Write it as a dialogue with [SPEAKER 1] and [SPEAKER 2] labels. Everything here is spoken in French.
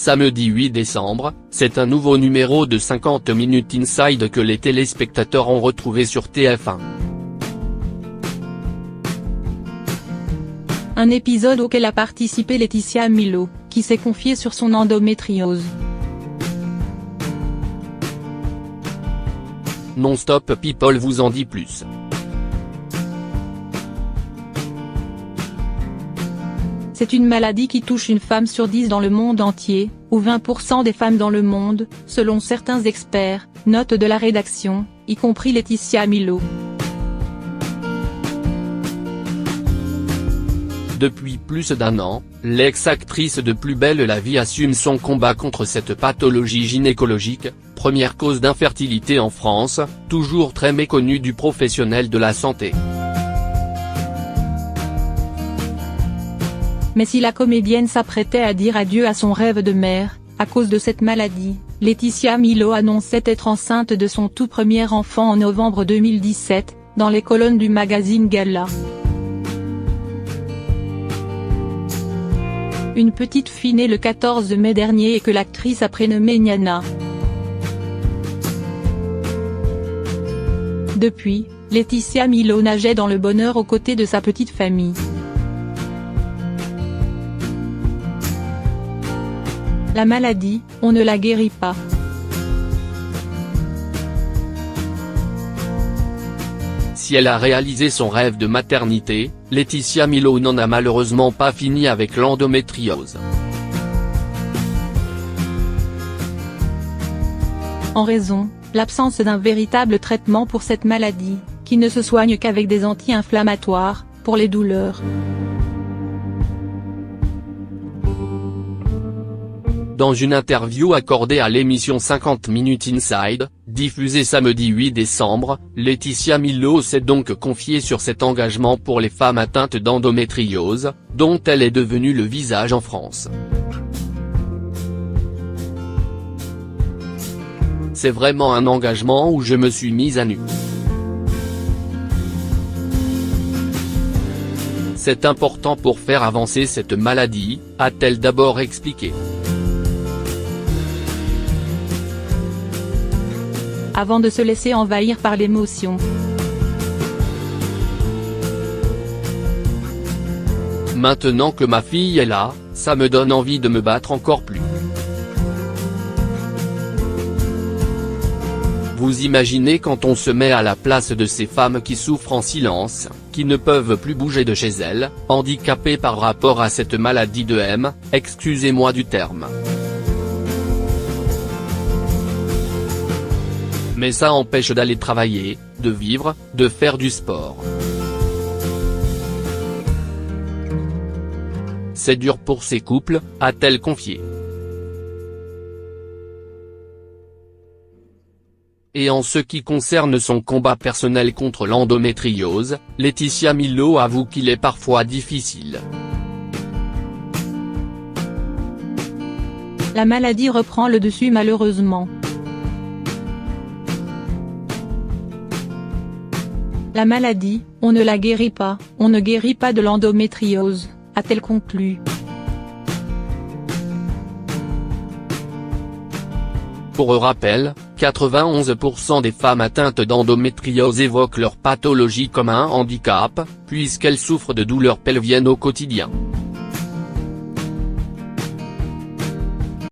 [SPEAKER 1] Samedi 8 décembre, c'est un nouveau numéro de 50 Minutes Inside que les téléspectateurs ont retrouvé sur TF1.
[SPEAKER 2] Un épisode auquel a participé Laetitia Milhaud, qui s'est confiée sur son endométriose.
[SPEAKER 1] Non-Stop People vous en dit plus.
[SPEAKER 2] C'est une maladie qui touche une femme sur 10 dans le monde entier, ou 20% des femmes dans le monde, selon certains experts, note de la rédaction, y compris Laetitia Milhaud.
[SPEAKER 1] Depuis plus d'1 an, l'ex-actrice de Plus belle la vie assume son combat contre cette pathologie gynécologique, première cause d'infertilité en France, toujours très méconnue du professionnel de la santé.
[SPEAKER 2] Mais si la comédienne s'apprêtait à dire adieu à son rêve de mère, à cause de cette maladie, Laetitia Milhaud annonçait être enceinte de son tout premier enfant en novembre 2017, dans les colonnes du magazine Gala. Une petite fille née le 14 mai dernier et que l'actrice a prénommée Niana. Depuis, Laetitia Milhaud nageait dans le bonheur aux côtés de sa petite famille. La maladie, on ne la guérit pas.
[SPEAKER 1] Si elle a réalisé son rêve de maternité, Laetitia Milhaud n'en a malheureusement pas fini avec l'endométriose.
[SPEAKER 2] En raison, l'absence d'un véritable traitement pour cette maladie, qui ne se soigne qu'avec des anti-inflammatoires, pour les douleurs.
[SPEAKER 1] Dans une interview accordée à l'émission 50 Minutes Inside, diffusée samedi 8 décembre, Laetitia Milhaud s'est donc confiée sur cet engagement pour les femmes atteintes d'endométriose, dont elle est devenue le visage en France. C'est vraiment un engagement où je me suis mise à nu. C'est important pour faire avancer cette maladie, a-t-elle d'abord expliqué.
[SPEAKER 2] Avant de se laisser envahir par l'émotion.
[SPEAKER 1] Maintenant que ma fille est là, ça me donne envie de me battre encore plus. Vous imaginez quand on se met à la place de ces femmes qui souffrent en silence, qui ne peuvent plus bouger de chez elles, handicapées par rapport à cette maladie de M, excusez-moi du terme. Mais ça empêche d'aller travailler, de vivre, de faire du sport. C'est dur pour ces couples, a-t-elle confié. Et en ce qui concerne son combat personnel contre l'endométriose, Laetitia Milhaud avoue qu'il est parfois difficile.
[SPEAKER 2] La maladie reprend le dessus malheureusement. La maladie, on ne la guérit pas, on ne guérit pas de l'endométriose, a-t-elle conclu.
[SPEAKER 1] Pour rappel, 91% des femmes atteintes d'endométriose évoquent leur pathologie comme un handicap, puisqu'elles souffrent de douleurs pelviennes au quotidien.